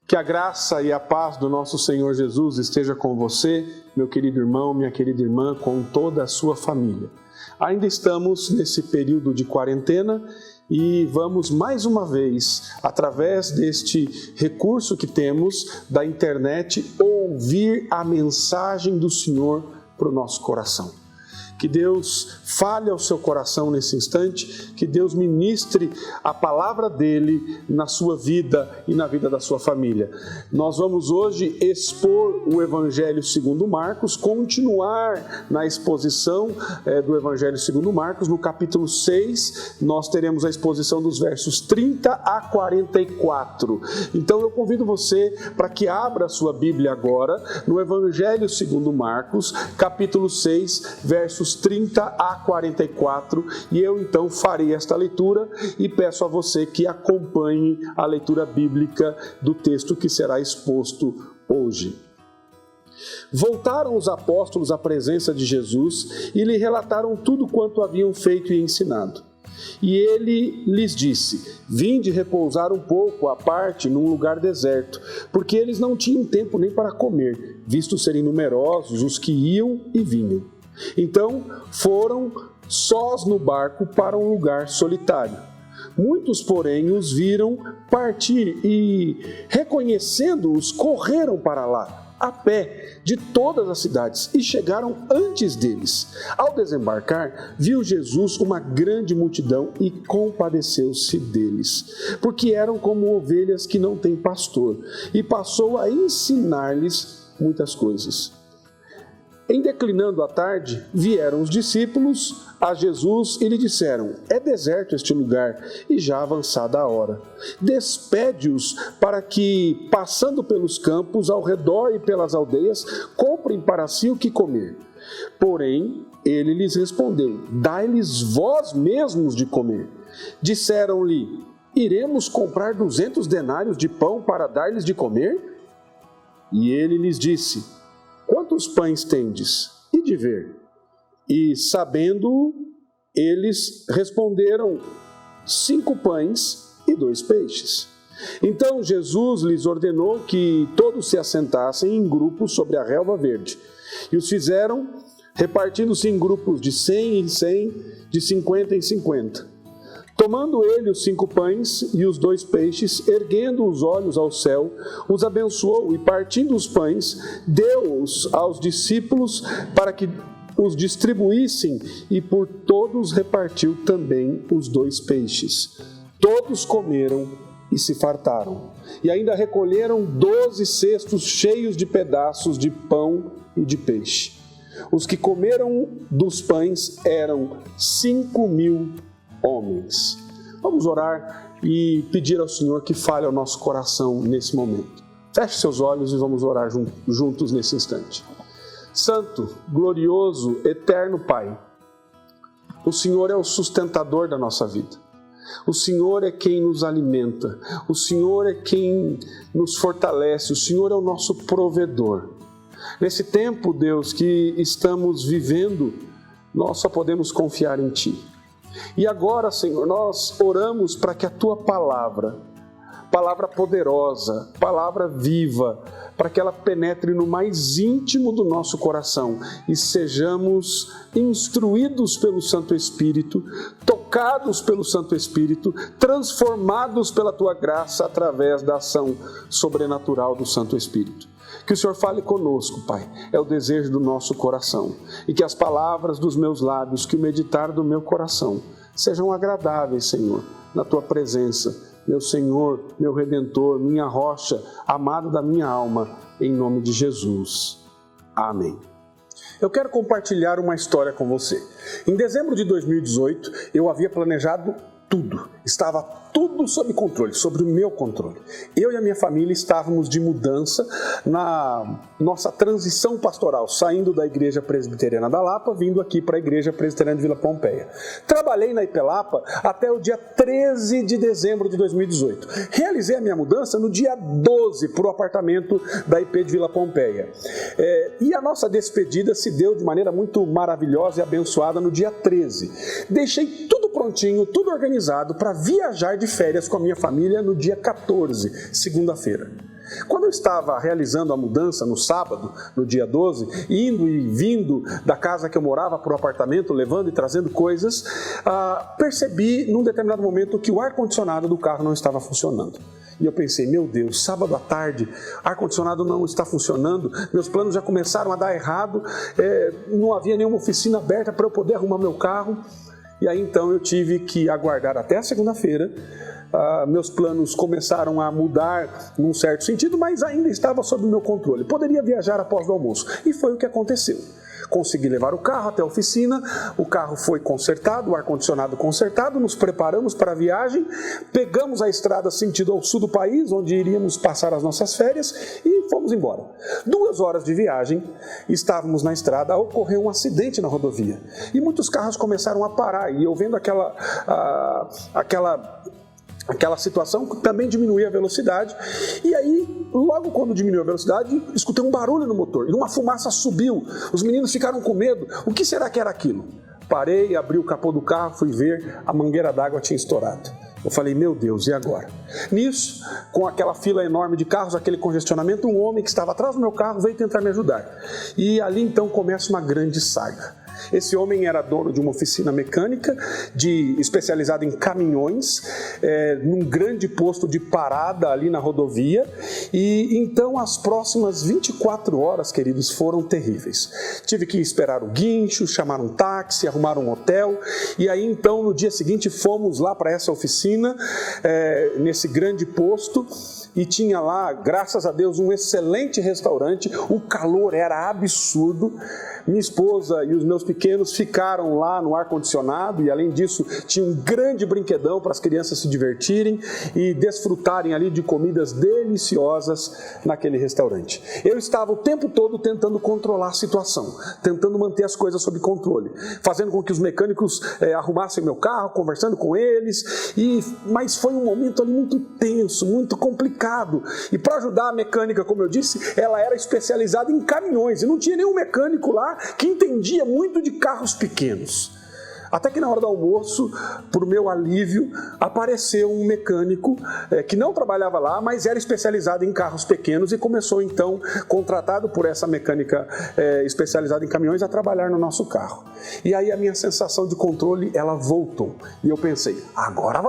Que a graça e a paz do nosso Senhor Jesus esteja com você, meu querido irmão, minha querida irmã, com toda a sua família. Ainda estamos nesse período de quarentena e vamos mais uma vez, através deste recurso que temos da internet, ouvir a mensagem do Senhor para o nosso coração. Que Deus fale ao seu coração nesse instante, que Deus ministre a palavra dele na sua vida e na vida da sua família. Nós vamos hoje expor o Evangelho segundo Marcos, continuar na exposição do Evangelho segundo Marcos. No capítulo 6, nós teremos a exposição dos versos 30 a 44. Então eu convido você para que abra a sua Bíblia agora no Evangelho segundo Marcos, capítulo 6, versos 30 a 44, e eu então farei esta leitura e peço a você que acompanhe a leitura bíblica do texto que será exposto hoje. Voltaram os apóstolos à presença de Jesus e lhe relataram tudo quanto haviam feito e ensinado. E ele lhes disse: vinde repousar um pouco à parte num lugar deserto, porque eles não tinham tempo nem para comer, visto serem numerosos os que iam e vinham. Então foram sós no barco para um lugar solitário. Muitos, porém, os viram partir e, reconhecendo-os, correram para lá, a pé, de todas as cidades, e chegaram antes deles. Ao desembarcar, viu Jesus uma grande multidão e compadeceu-se deles, porque eram como ovelhas que não têm pastor, e passou a ensinar-lhes muitas coisas. Em declinando a tarde, vieram os discípulos a Jesus e lhe disseram: é deserto este lugar, e já avançada a hora. Despede-os para que, passando pelos campos, ao redor e pelas aldeias, comprem para si o que comer. Porém, ele lhes respondeu: dai-lhes vós mesmos de comer. Disseram-lhe: iremos comprar 200 denários de pão para dar-lhes de comer? E ele lhes disse: quantos pães tendes? E de ver. E sabendo, eles responderam: 5 pães e 2 peixes. Então Jesus lhes ordenou que todos se assentassem em grupos sobre a relva verde. E os fizeram, repartindo-se em grupos de 100 em 100, de 50 em 50. Tomando ele os 5 pães e os 2 peixes, erguendo os olhos ao céu, os abençoou e, partindo os pães, deu-os aos discípulos para que os distribuíssem, e por todos repartiu também os 2 peixes. Todos comeram e se fartaram, e ainda recolheram 12 cestos cheios de pedaços de pão e de peixe. Os que comeram dos pães eram 5.000 homens. Vamos orar e pedir ao Senhor que fale ao nosso coração nesse momento. Feche seus olhos e vamos orar juntos nesse instante. Santo, glorioso, eterno Pai, o Senhor é o sustentador da nossa vida. O Senhor é quem nos alimenta. O Senhor é quem nos fortalece. O Senhor é o nosso provedor. Nesse tempo, Deus, que estamos vivendo, nós só podemos confiar em Ti. E agora, Senhor, nós oramos para que a Tua palavra poderosa, palavra viva, para que ela penetre no mais íntimo do nosso coração e sejamos instruídos pelo Santo Espírito, tocados pelo Santo Espírito, transformados pela Tua graça através da ação sobrenatural do Santo Espírito. Que o Senhor fale conosco, Pai, é o desejo do nosso coração, e que as palavras dos meus lábios, que o meditar do meu coração, sejam agradáveis, Senhor, na Tua presença, meu Senhor, meu Redentor, minha rocha, amado da minha alma, em nome de Jesus. Amém. Eu quero compartilhar uma história com você. Em dezembro de 2018, eu havia planejado tudo. Estava tudo sob controle, sobre o meu controle. Eu e a minha família estávamos de mudança na nossa transição pastoral, saindo da Igreja Presbiteriana da Lapa, vindo aqui para a Igreja Presbiteriana de Vila Pompeia. Trabalhei na IP-Lapa até o dia 13 de dezembro de 2018. Realizei a minha mudança no dia 12 para o apartamento da IP de Vila Pompeia. E a nossa despedida se deu de maneira muito maravilhosa e abençoada no dia 13. Deixei tudo prontinho, tudo organizado para viajar de férias com a minha família no dia 14, segunda-feira. Quando eu estava realizando a mudança no sábado, no dia 12, indo e vindo da casa que eu morava para o apartamento, levando e trazendo coisas, percebi num determinado momento que o ar-condicionado do carro não estava funcionando. E eu pensei, meu Deus, sábado à tarde, ar-condicionado não está funcionando, meus planos já começaram a dar errado, não havia nenhuma oficina aberta para eu poder arrumar meu carro. E aí então eu tive que aguardar até a segunda-feira. Meus planos começaram a mudar num certo sentido, mas ainda estava sob o meu controle. Poderia viajar após o almoço. E foi o que aconteceu. Consegui levar o carro até a oficina, o carro foi consertado, o ar-condicionado consertado, nos preparamos para a viagem, pegamos a estrada sentido ao sul do país, onde iríamos passar as nossas férias, e fomos embora. 2 horas de viagem, estávamos na estrada, ocorreu um acidente na rodovia, e muitos carros começaram a parar, e eu vendo aquela situação também diminuía a velocidade, e aí, logo quando diminuiu a velocidade, escutei um barulho no motor, e uma fumaça subiu, os meninos ficaram com medo, o que será que era aquilo? Parei, abri o capô do carro, fui ver, a mangueira d'água tinha estourado. Eu falei, meu Deus, e agora? Nisso, com aquela fila enorme de carros, aquele congestionamento, um homem que estava atrás do meu carro veio tentar me ajudar, e ali então começa uma grande saga. Esse homem era dono de uma oficina mecânica especializada em caminhões, num grande posto de parada ali na rodovia, e então as próximas 24 horas, queridos, foram terríveis. Tive que esperar o guincho, chamar um táxi, arrumar um hotel, e aí então no dia seguinte fomos lá para essa oficina, nesse grande posto, e tinha lá, graças a Deus, um excelente restaurante, o calor era absurdo, minha esposa e os meus pequenos ficaram lá no ar-condicionado e além disso tinha um grande brinquedão para as crianças se divertirem e desfrutarem ali de comidas deliciosas naquele restaurante. Eu estava o tempo todo tentando controlar a situação, tentando manter as coisas sob controle, fazendo com que os mecânicos arrumassem meu carro, conversando com eles, mas foi um momento ali muito tenso, muito complicado. E para ajudar a mecânica, como eu disse, ela era especializada em caminhões e não tinha nenhum mecânico lá que entendia muito de carros pequenos. Até que na hora do almoço, por meu alívio, apareceu um mecânico que não trabalhava lá, mas era especializado em carros pequenos e começou então, contratado por essa mecânica especializada em caminhões, a trabalhar no nosso carro. E aí a minha sensação de controle, ela voltou. E eu pensei, agora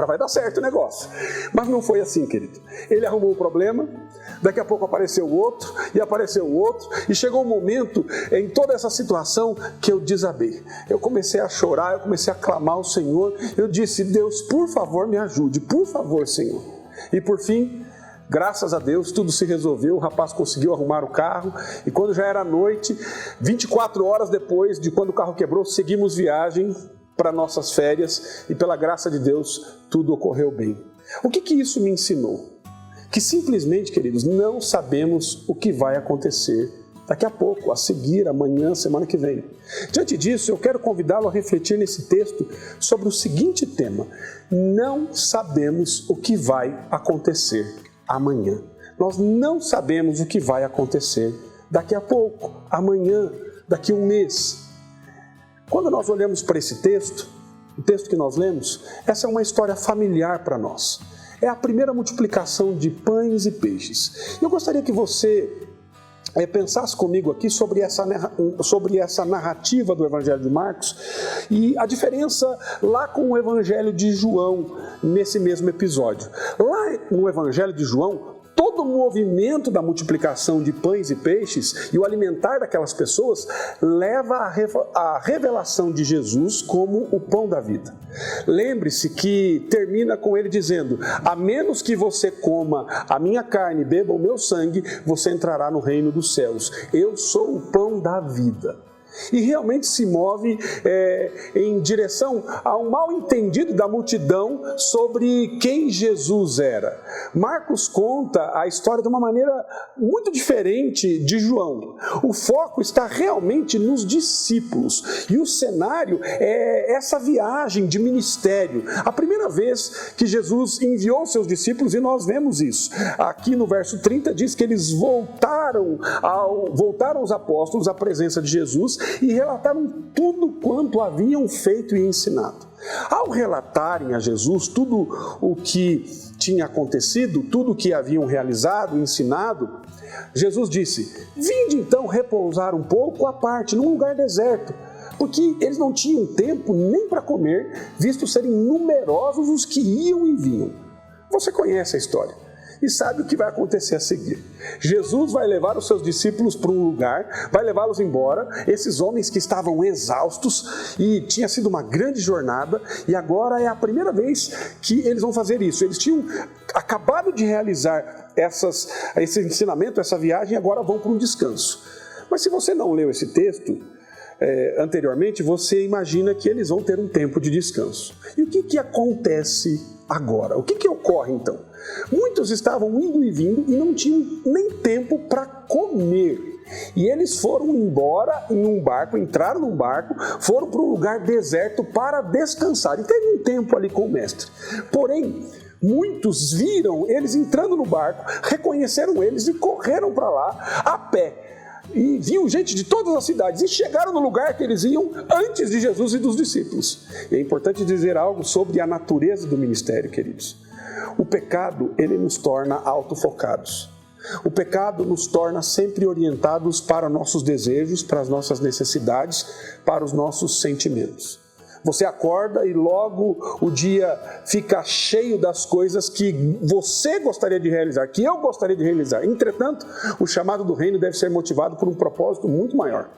vai dar certo o negócio. Mas não foi assim, querido. Ele arrumou o problema, daqui a pouco apareceu outro, e chegou um momento em toda essa situação que eu desabei. Eu comecei a chorar, eu comecei a clamar ao Senhor, eu disse, Deus, por favor, me ajude, por favor, Senhor. E por fim, graças a Deus, tudo se resolveu, o rapaz conseguiu arrumar o carro, e quando já era noite, 24 horas depois de quando o carro quebrou, seguimos viagem para nossas férias e pela graça de Deus tudo ocorreu bem. O que isso me ensinou? Que simplesmente, queridos, não sabemos o que vai acontecer daqui a pouco, a seguir, amanhã, semana que vem. Diante disso, eu quero convidá-lo a refletir nesse texto sobre o seguinte tema: não sabemos o que vai acontecer amanhã. Nós não sabemos o que vai acontecer daqui a pouco, amanhã, daqui a um mês. Quando nós olhamos para esse texto, o texto que nós lemos, essa é uma história familiar para nós. É a primeira multiplicação de pães e peixes. Eu gostaria que você pensasse comigo aqui sobre essa narrativa do Evangelho de Marcos e a diferença lá com o Evangelho de João nesse mesmo episódio. Lá no Evangelho de João, todo o movimento da multiplicação de pães e peixes e o alimentar daquelas pessoas leva à revelação de Jesus como o pão da vida. Lembre-se que termina com ele dizendo: a menos que você coma a minha carne e beba o meu sangue, você entrará no reino dos céus. Eu sou o pão da vida. E realmente se move em direção a um mal entendido da multidão sobre quem Jesus era. Marcos conta a história de uma maneira muito diferente de João. O foco está realmente nos discípulos e o cenário é essa viagem de ministério. A primeira vez que Jesus enviou seus discípulos, e nós vemos isso. Aqui no verso 30 diz que eles voltaram os apóstolos à presença de Jesus e relataram tudo quanto haviam feito e ensinado. Ao relatarem a Jesus tudo o que tinha acontecido, tudo o que haviam realizado, ensinado, Jesus disse: vinde então repousar um pouco à parte, num lugar deserto, porque eles não tinham tempo nem para comer, visto serem numerosos os que iam e vinham. Você conhece a história e sabe o que vai acontecer a seguir. Jesus vai levar os seus discípulos para um lugar, vai levá-los embora, esses homens que estavam exaustos, e tinha sido uma grande jornada, e agora é a primeira vez que eles vão fazer isso. Eles tinham acabado de realizar esse ensinamento, essa viagem, e agora vão para um descanso. Mas se você não leu esse texto anteriormente, você imagina que eles vão ter um tempo de descanso. E o que acontece agora? O que ocorre então? Muitos estavam indo e vindo e não tinham nem tempo para comer. E eles foram embora em um barco, entraram num barco, foram para um lugar deserto para descansar. E teve um tempo ali com o mestre. Porém, muitos viram eles entrando no barco, reconheceram eles e correram para lá a pé. E viam gente de todas as cidades e chegaram no lugar que eles iam antes de Jesus e dos discípulos. E é importante dizer algo sobre a natureza do ministério, queridos. O pecado, ele nos torna autofocados. O pecado nos torna sempre orientados para nossos desejos, para as nossas necessidades, para os nossos sentimentos. Você acorda e logo o dia fica cheio das coisas que você gostaria de realizar, que eu gostaria de realizar. Entretanto, o chamado do reino deve ser motivado por um propósito muito maior.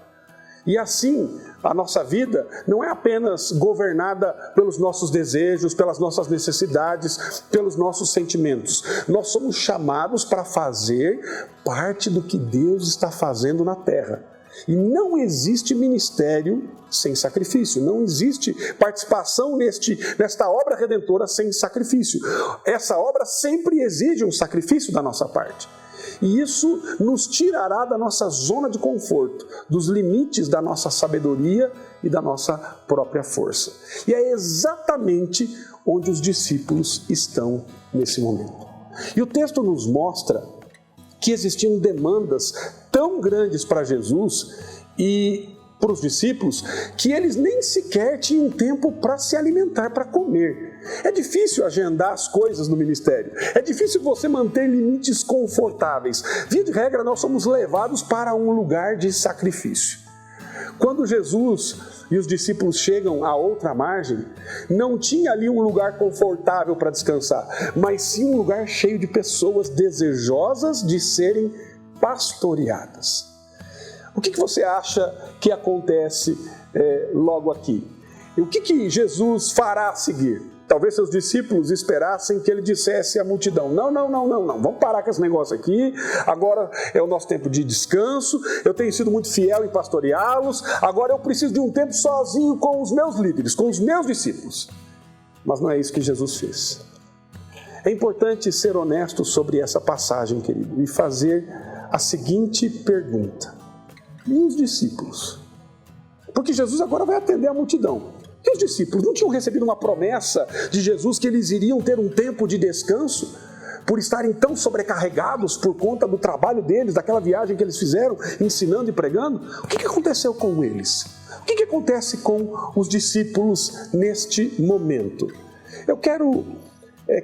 E assim, a nossa vida não é apenas governada pelos nossos desejos, pelas nossas necessidades, pelos nossos sentimentos. Nós somos chamados para fazer parte do que Deus está fazendo na terra. E não existe ministério sem sacrifício, não existe participação nesta obra redentora sem sacrifício. Essa obra sempre exige um sacrifício da nossa parte. E isso nos tirará da nossa zona de conforto, dos limites da nossa sabedoria e da nossa própria força. E é exatamente onde os discípulos estão nesse momento. E o texto nos mostra que existiam demandas tão grandes para Jesus e para os discípulos, que eles nem sequer tinham tempo para se alimentar, para comer. É difícil agendar as coisas no ministério, é difícil você manter limites confortáveis. Via de regra, nós somos levados para um lugar de sacrifício. Quando Jesus e os discípulos chegam à outra margem, não tinha ali um lugar confortável para descansar, mas sim um lugar cheio de pessoas desejosas de serem pastoreadas. O que você acha que acontece logo aqui? E o que Jesus fará a seguir? Talvez seus discípulos esperassem que ele dissesse à multidão: não, vamos parar com esse negócio aqui, agora é o nosso tempo de descanso, eu tenho sido muito fiel em pastoreá-los, agora eu preciso de um tempo sozinho com os meus líderes, com os meus discípulos. Mas não é isso que Jesus fez. É importante ser honesto sobre essa passagem, querido, e fazer a seguinte pergunta: e os discípulos? Porque Jesus agora vai atender a multidão. E os discípulos não tinham recebido uma promessa de Jesus que eles iriam ter um tempo de descanso por estarem tão sobrecarregados por conta do trabalho deles, daquela viagem que eles fizeram, ensinando e pregando? O que aconteceu com eles? O que acontece com os discípulos neste momento? Eu quero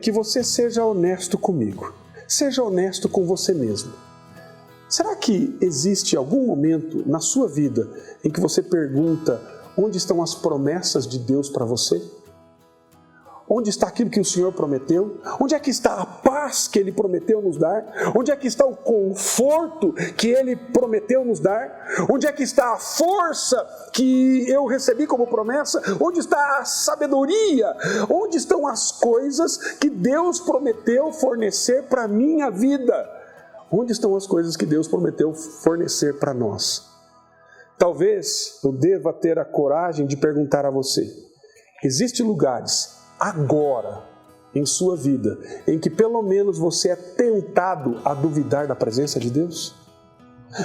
que você seja honesto comigo, seja honesto com você mesmo. Será que existe algum momento na sua vida em que você pergunta: onde estão as promessas de Deus para você? Onde está aquilo que o Senhor prometeu? Onde é que está a paz que Ele prometeu nos dar? Onde é que está o conforto que Ele prometeu nos dar? Onde é que está a força que eu recebi como promessa? Onde está a sabedoria? Onde estão as coisas que Deus prometeu fornecer para a minha vida? Onde estão as coisas que Deus prometeu fornecer para nós? Talvez eu deva ter a coragem de perguntar a você: existem lugares agora em sua vida em que pelo menos você é tentado a duvidar da presença de Deus?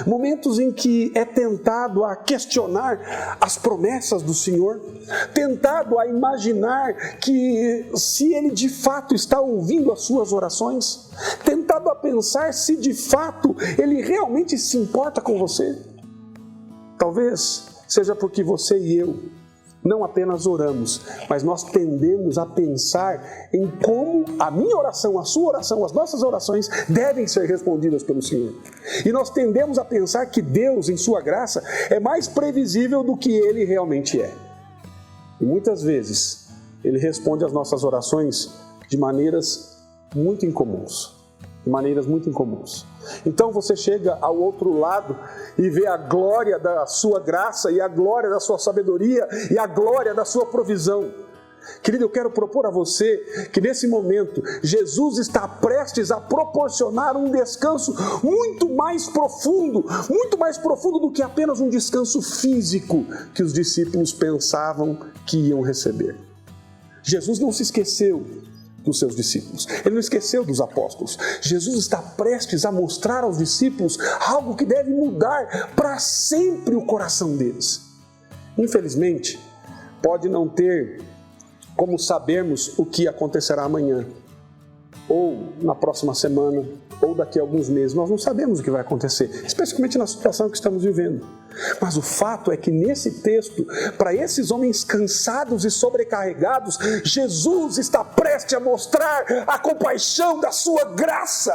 Momentos em que é tentado a questionar as promessas do Senhor, tentado a imaginar que se Ele de fato está ouvindo as suas orações, tentado a pensar se de fato Ele realmente se importa com você. Talvez seja porque você e eu não apenas oramos, mas nós tendemos a pensar em como a minha oração, a sua oração, as nossas orações devem ser respondidas pelo Senhor. E nós tendemos a pensar que Deus, em sua graça, é mais previsível do que Ele realmente é. E muitas vezes, Ele responde às nossas orações de maneiras muito incomuns. Então você chega ao outro lado e vê a glória da sua graça e a glória da sua sabedoria e a glória da sua provisão. Querido, eu quero propor a você que nesse momento Jesus está prestes a proporcionar um descanso muito mais profundo do que apenas um descanso físico que os discípulos pensavam que iam receber. Jesus não se esqueceu dos seus discípulos. Ele não esqueceu dos apóstolos. Jesus está prestes a mostrar aos discípulos algo que deve mudar para sempre o coração deles. Infelizmente, pode não ter como sabermos o que acontecerá amanhã, ou na próxima semana, ou daqui a alguns meses. Nós não sabemos o que vai acontecer, especialmente na situação que estamos vivendo. Mas o fato é que nesse texto, para esses homens cansados e sobrecarregados, Jesus está prestes a mostrar a compaixão da sua graça.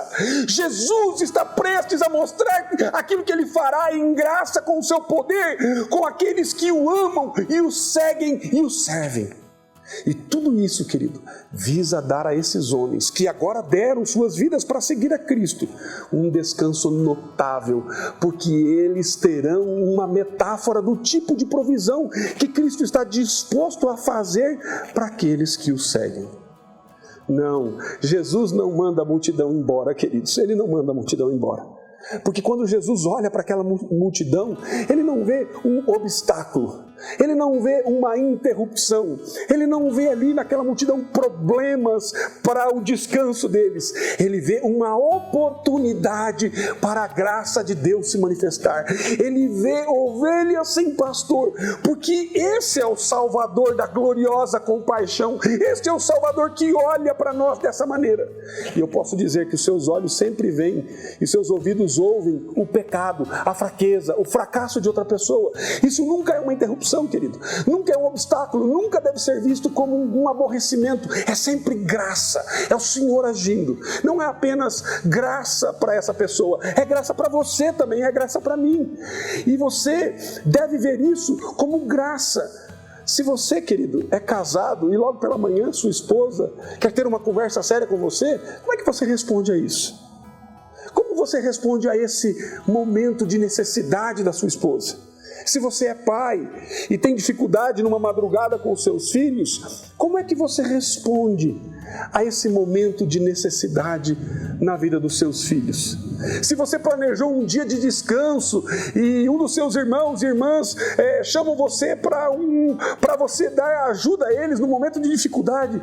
Jesus está prestes a mostrar aquilo que Ele fará em graça com o seu poder, com aqueles que o amam e o seguem e o servem. E tudo isso, querido, visa dar a esses homens que agora deram suas vidas para seguir a Cristo um descanso notável, porque eles terão uma metáfora do tipo de provisão que Cristo está disposto a fazer para aqueles que o seguem. Não, Jesus não manda a multidão embora, queridos, Ele não manda a multidão embora. Porque quando Jesus olha para aquela multidão, Ele não vê um obstáculo, Ele não vê uma interrupção, Ele não vê ali naquela multidão problemas para o descanso deles. Ele vê uma oportunidade para a graça de Deus se manifestar. Ele vê ovelhas sem pastor, porque esse é o Salvador da gloriosa compaixão. Este é o Salvador que olha para nós dessa maneira. E eu posso dizer que os seus olhos sempre veem e seus ouvidos ouvem o pecado, a fraqueza, o fracasso de outra pessoa. Isso nunca é uma interrupção, querido. Nunca é um obstáculo, nunca deve ser visto como um aborrecimento. É sempre graça, é o Senhor agindo. Não é apenas graça para essa pessoa, é graça para você também, é graça para mim. E você deve ver isso como graça. Se você, querido, é casado e logo pela manhã sua esposa quer ter uma conversa séria com você, como é que você responde a isso? Como você responde a esse momento de necessidade da sua esposa? Se você é pai e tem dificuldade numa madrugada com os seus filhos, como é que você responde a esse momento de necessidade na vida dos seus filhos? Se você planejou um dia de descanso e um dos seus irmãos e irmãs chamam você para você dar ajuda a eles no momento de dificuldade,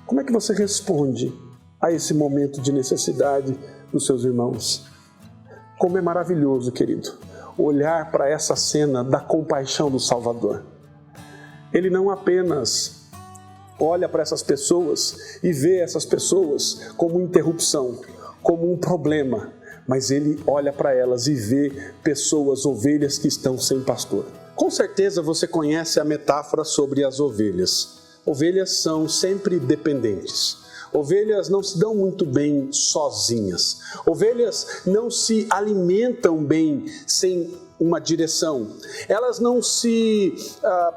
como é que você responde a esse momento de necessidade dos seus irmãos? Como é maravilhoso, querido, olhar para essa cena da compaixão do Salvador. Ele não apenas olha para essas pessoas e vê essas pessoas como interrupção, como um problema, mas ele olha para elas e vê pessoas, ovelhas que estão sem pastor. Com certeza você conhece a metáfora sobre as ovelhas. Ovelhas são sempre dependentes. Ovelhas não se dão muito bem sozinhas. Ovelhas não se alimentam bem sem uma direção. Elas não se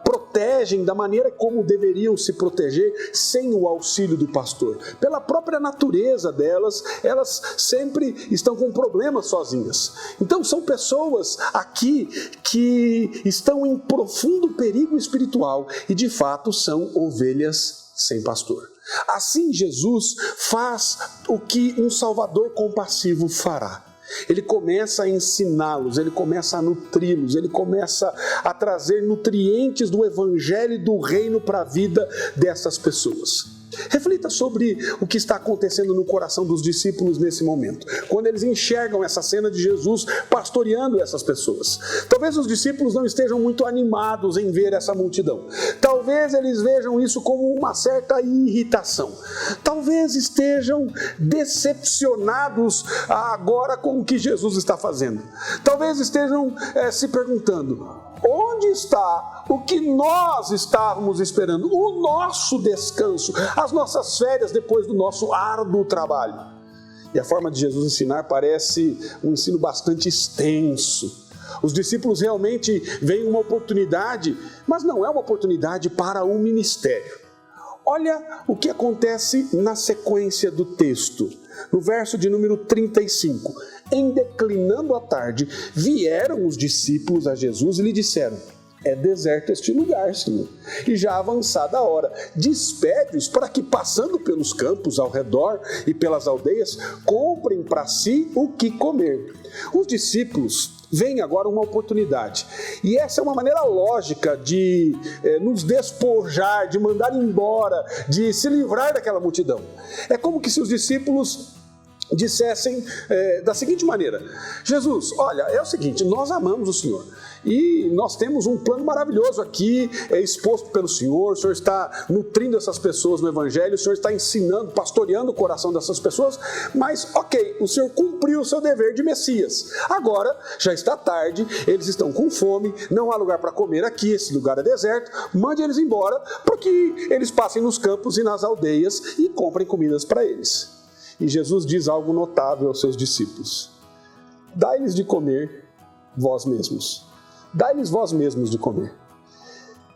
protegem da maneira como deveriam se proteger sem o auxílio do pastor. Pela própria natureza delas, elas sempre estão com problemas sozinhas. Então são pessoas aqui que estão em profundo perigo espiritual e de fato são ovelhas sem pastor. Assim Jesus faz o que um Salvador compassivo fará. Ele começa a ensiná-los, ele começa a nutri-los, ele começa a trazer nutrientes do Evangelho e do Reino para a vida dessas pessoas. Reflita sobre o que está acontecendo no coração dos discípulos nesse momento, quando eles enxergam essa cena de Jesus pastoreando essas pessoas. Talvez os discípulos não estejam muito animados em ver essa multidão. Talvez eles vejam isso como uma certa irritação. Talvez estejam decepcionados agora com o que Jesus está fazendo. Talvez estejam se perguntando: onde onde está o que nós estávamos esperando? O nosso descanso, as nossas férias depois do nosso árduo trabalho. E a forma de Jesus ensinar parece um ensino bastante extenso. Os discípulos realmente veem uma oportunidade, mas não é uma oportunidade para um ministério. Olha o que acontece na sequência do texto. No verso de número 35. Em declinando a tarde, vieram os discípulos a Jesus e lhe disseram: é deserto este lugar, Senhor, e já avançada a hora. Despede-os para que, passando pelos campos ao redor e pelas aldeias, comprem para si o que comer. Os discípulos veem agora uma oportunidade. E essa é uma maneira lógica de nos despojar, de mandar embora, de se livrar daquela multidão. É como que se os discípulos dissessem da seguinte maneira: Jesus, olha, é o seguinte, nós amamos o Senhor e nós temos um plano maravilhoso aqui, exposto pelo Senhor. O Senhor está nutrindo essas pessoas no Evangelho, o Senhor está ensinando, pastoreando o coração dessas pessoas, mas ok, o Senhor cumpriu o seu dever de Messias. Agora, já está tarde, eles estão com fome, não há lugar para comer aqui, esse lugar é deserto, mande eles embora, para que eles passem nos campos e nas aldeias e comprem comidas para eles. E Jesus diz algo notável aos seus discípulos: dai-lhes de comer vós mesmos. Dai-lhes vós mesmos de comer.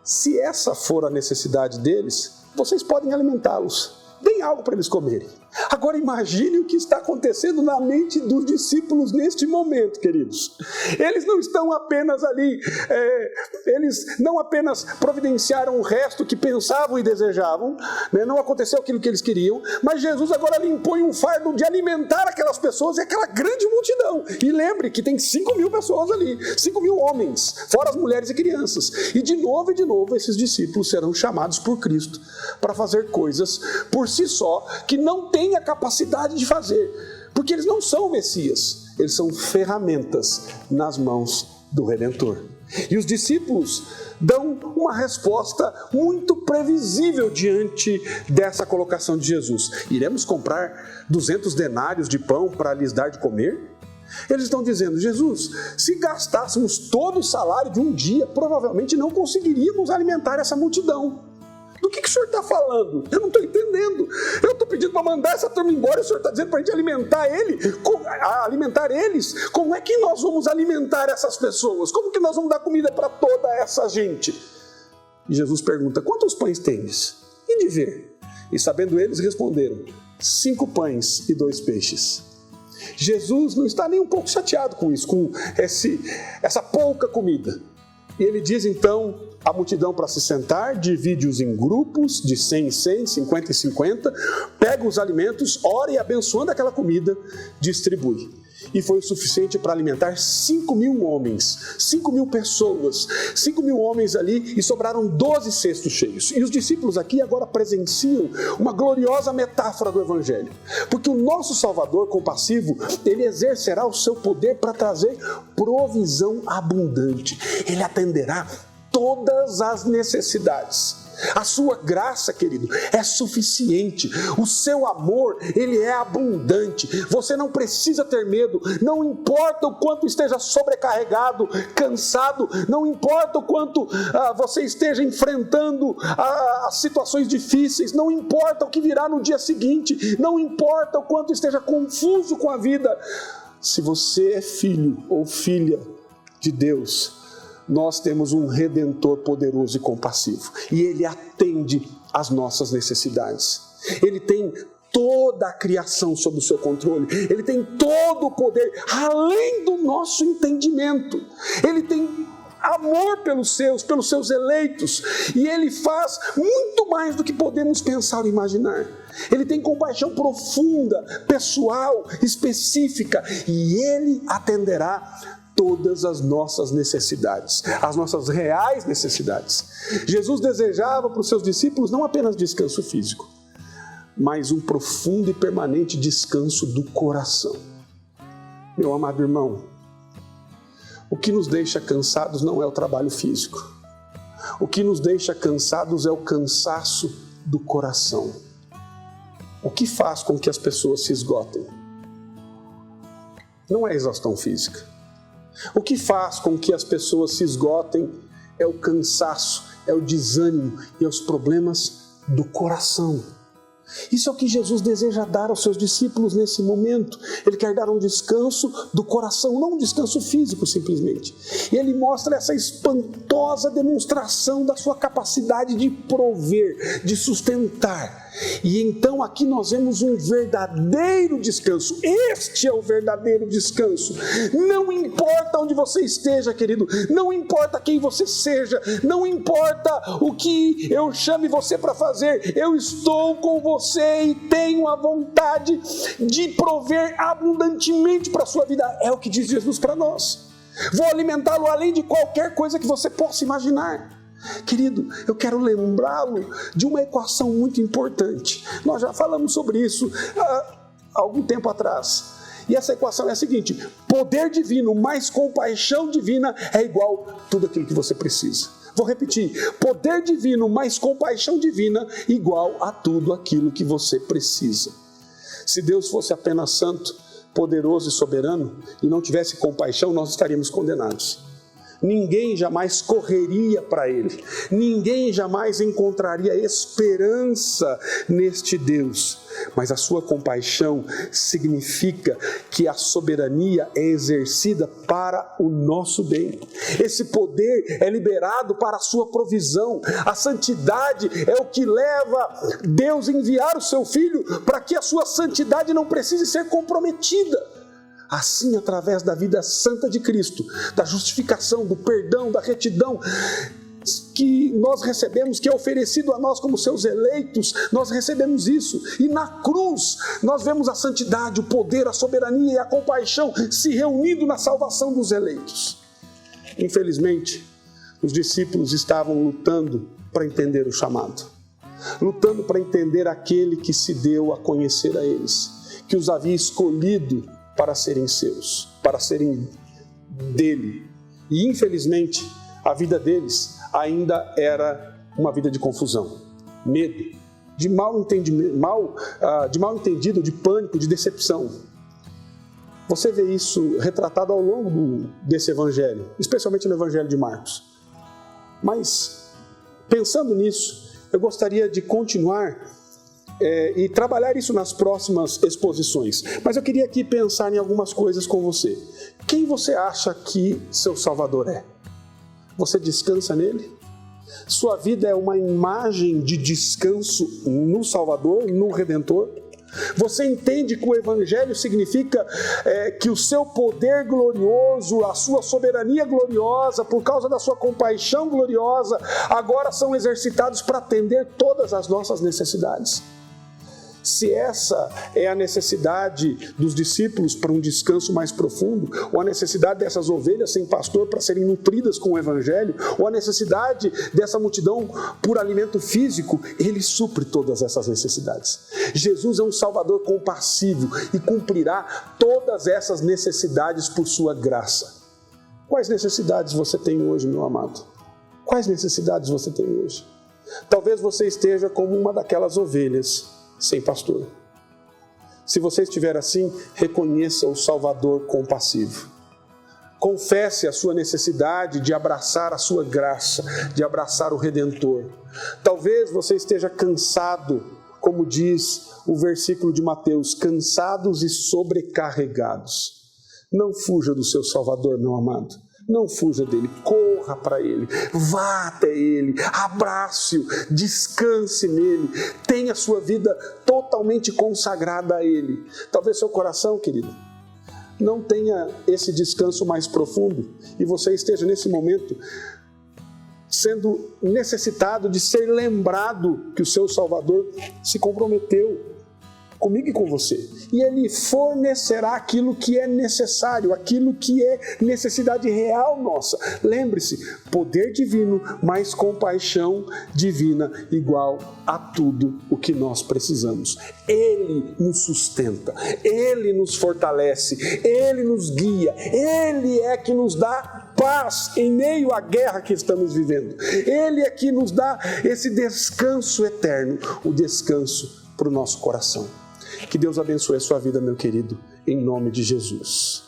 Se essa for a necessidade deles, vocês podem alimentá-los. Deem algo para eles comerem. Agora imagine o que está acontecendo na mente dos discípulos neste momento, queridos. Eles não estão apenas ali, eles não apenas providenciaram o resto que pensavam e desejavam, né? Não aconteceu aquilo que eles queriam, mas Jesus agora lhe impõe um fardo de alimentar aquelas pessoas e aquela grande multidão. E lembre que tem 5.000 pessoas ali, 5.000 homens, fora as mulheres e crianças. E de novo esses discípulos serão chamados por Cristo para fazer coisas por si só que não tem a capacidade de fazer, porque eles não são o Messias, eles são ferramentas nas mãos do Redentor. E os discípulos dão uma resposta muito previsível diante dessa colocação de Jesus: iremos comprar 200 denários de pão para lhes dar de comer? Eles estão dizendo: Jesus, se gastássemos todo o salário de um dia, provavelmente não conseguiríamos alimentar essa multidão. Do que o senhor está falando? Eu não estou entendendo. Eu estou pedindo para mandar essa turma embora e o senhor está dizendo para a gente alimentar eles. Como é que nós vamos alimentar essas pessoas? Como que nós vamos dar comida para toda essa gente? E Jesus pergunta: quantos pães tendes? E de ver. E sabendo eles, responderam: 5 pães e 2 peixes. Jesus não está nem um pouco chateado com isso, com essa pouca comida. E ele diz então a multidão para se sentar, divide-os em grupos de 100 em 100, 50 em 50, pega os alimentos, ora e abençoando aquela comida, distribui. E foi o suficiente para alimentar 5.000 homens, 5.000 pessoas, 5.000 homens ali, e sobraram 12 cestos cheios. E os discípulos aqui agora presenciam uma gloriosa metáfora do Evangelho, porque o nosso Salvador compassivo, ele exercerá o seu poder para trazer provisão abundante. Ele atenderá todas as necessidades. A sua graça, querido, é suficiente. O seu amor, ele é abundante. Você não precisa ter medo. Não importa o quanto esteja sobrecarregado, cansado. Não importa o quanto você esteja enfrentando as situações difíceis. Não importa o que virá no dia seguinte. Não importa o quanto esteja confuso com a vida. Se você é filho ou filha de Deus, nós temos um Redentor poderoso e compassivo, e Ele atende às nossas necessidades. Ele tem toda a criação sob o seu controle, Ele tem todo o poder, além do nosso entendimento. Ele tem amor pelos seus eleitos, e Ele faz muito mais do que podemos pensar ou imaginar. Ele tem compaixão profunda, pessoal, específica, e Ele atenderá todas as nossas necessidades, as nossas reais necessidades. Jesus desejava para os seus discípulos não apenas descanso físico, mas um profundo e permanente descanso do coração. Meu amado irmão, o que nos deixa cansados não é o trabalho físico. O que nos deixa cansados é o cansaço do coração. O que faz com que as pessoas se esgotem? Não é a exaustão física. O que faz com que as pessoas se esgotem é o cansaço, é o desânimo e os problemas do coração. Isso é o que Jesus deseja dar aos seus discípulos nesse momento. Ele quer dar um descanso do coração, não um descanso físico simplesmente. E ele mostra essa espantosa demonstração da sua capacidade de prover, de sustentar. E então aqui nós vemos um verdadeiro descanso. Este é o verdadeiro descanso. Não importa onde você esteja, querido, não importa quem você seja, não importa o que eu chame você para fazer, eu estou com você e tenho a vontade de prover abundantemente para a sua vida. É o que diz Jesus para nós. Vou alimentá-lo além de qualquer coisa que você possa imaginar. Querido, eu quero lembrá-lo de uma equação muito importante. Nós já falamos sobre isso há algum tempo atrás. E essa equação é a seguinte: poder divino mais compaixão divina é igual a tudo aquilo que você precisa. Vou repetir: poder divino mais compaixão divina igual a tudo aquilo que você precisa. Se Deus fosse apenas santo, poderoso e soberano e não tivesse compaixão, nós estaríamos condenados. Ninguém jamais correria para Ele. Ninguém jamais encontraria esperança neste Deus. Mas a sua compaixão significa que a soberania é exercida para o nosso bem. Esse poder é liberado para a sua provisão. A santidade é o que leva Deus a enviar o seu Filho para que a sua santidade não precise ser comprometida. Assim, através da vida santa de Cristo, da justificação, do perdão, da retidão que nós recebemos, que é oferecido a nós como seus eleitos, nós recebemos isso. E na cruz, nós vemos a santidade, o poder, a soberania e a compaixão se reunindo na salvação dos eleitos. Infelizmente, os discípulos estavam lutando para entender o chamado, lutando para entender aquele que se deu a conhecer a eles, que os havia escolhido para serem seus, para serem dele. E infelizmente a vida deles ainda era uma vida de confusão, medo, de mal entendido, de pânico, de decepção. Você vê isso retratado ao longo desse evangelho, especialmente no evangelho de Marcos. Mas pensando nisso, eu gostaria de continuar e trabalhar isso nas próximas exposições. Mas eu queria aqui pensar em algumas coisas com você. Quem você acha que seu Salvador é? Você descansa nele? Sua vida é uma imagem de descanso no Salvador, no Redentor? Você entende que o Evangelho significa que o seu poder glorioso, a sua soberania gloriosa, por causa da sua compaixão gloriosa, agora são exercitados para atender todas as nossas necessidades? Se essa é a necessidade dos discípulos para um descanso mais profundo, ou a necessidade dessas ovelhas sem pastor para serem nutridas com o Evangelho, ou a necessidade dessa multidão por alimento físico, Ele supre todas essas necessidades. Jesus é um Salvador compassivo e cumprirá todas essas necessidades por sua graça. Quais necessidades você tem hoje, meu amado? Quais necessidades você tem hoje? Talvez você esteja como uma daquelas ovelhas sem pastor. Se você estiver assim, reconheça o Salvador compassivo. Confesse a sua necessidade de abraçar a sua graça, de abraçar o Redentor. Talvez você esteja cansado, como diz o versículo de Mateus, cansados e sobrecarregados. Não fuja do seu Salvador, meu amado. Não fuja dele, corra para ele, vá até ele, abrace-o, descanse nele, tenha sua vida totalmente consagrada a ele. Talvez seu coração, querido, não tenha esse descanso mais profundo e você esteja nesse momento sendo necessitado de ser lembrado que o seu Salvador se comprometeu comigo e com você. E Ele fornecerá aquilo que é necessário, aquilo que é necessidade real nossa. Lembre-se, poder divino mais compaixão divina igual a tudo o que nós precisamos. Ele nos sustenta, Ele nos fortalece, Ele nos guia, Ele é que nos dá paz em meio à guerra que estamos vivendo. Ele é que nos dá esse descanso eterno, o descanso para o nosso coração. Que Deus abençoe a sua vida, meu querido, em nome de Jesus.